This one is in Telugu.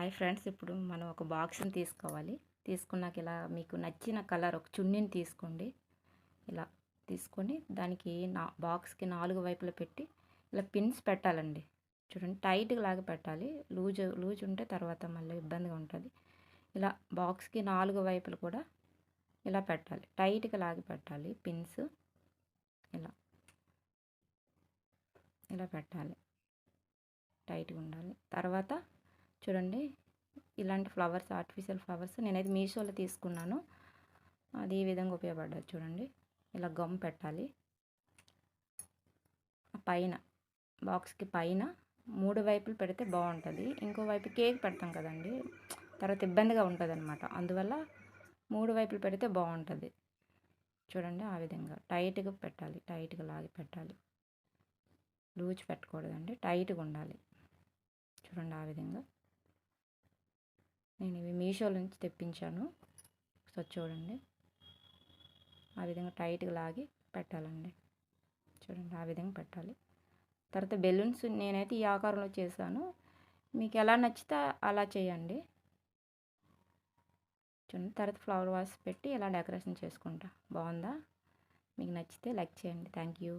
హాయ్ ఫ్రెండ్స్, ఇప్పుడు మనం ఒక బాక్స్ని తీసుకోవాలి. తీసుకున్నాక ఇలా మీకు నచ్చిన కలర్ ఒక చున్నీని తీసుకోండి. ఇలా తీసుకొని దానికి బాక్స్కి 4 వైపులా పెట్టి ఇలా పిన్స్ పెట్టాలండి. చూడండి, టైట్గా లాగా పెట్టాలి. లూజ్ ఉంటే తర్వాత మళ్ళీ ఇబ్బందిగా ఉంటుంది. ఇలా బాక్స్కి 4 వైపులు కూడా ఇలా పెట్టాలి. టైట్గా లాగి పెట్టాలి పిన్స్. ఇలా ఇలా పెట్టాలి, టైట్గా ఉండాలి. తర్వాత చూడండి, ఇలాంటి ఫ్లవర్స్, ఆర్టిఫిషియల్ ఫ్లవర్స్ నేనైతే మీషోలో తీసుకున్నాను. అది ఈ విధంగా ఉపయోగపడ్డది. చూడండి, ఇలా గమ్ పెట్టాలి. పైన బాక్స్కి పైన 3 వైపులు పెడితే బాగుంటుంది. ఇంకో వైపు కేక్ పెడతాం కదండి, తర్వాత ఇబ్బందిగా ఉంటుంది అనమాట. అందువల్ల 3 వైపులు పెడితే బాగుంటుంది. చూడండి, ఆ విధంగా టైట్గా పెట్టాలి. టైట్గా లాగి పెట్టాలి. లూజ్ పెట్టకూడదండి, టైట్గా ఉండాలి. చూడండి, ఆ విధంగా నేను ఇవి మీషోలో నుంచి తెప్పించాను. సో చూడండి, ఆ విధంగా టైట్గా లాగి పెట్టాలండి. చూడండి, ఆ విధంగా పెట్టాలి. తర్వాత బెలూన్స్ నేనైతే ఈ ఆకారంలో చేశాను. మీకు ఎలా నచ్చితే అలా చేయండి. చూడండి, తర్వాత ఫ్లవర్ వాస్ పెట్టి ఇలా డెకరేషన్ చేసుకుంటా. బాగుందా? మీకు నచ్చితే లైక్ చేయండి. Thank you.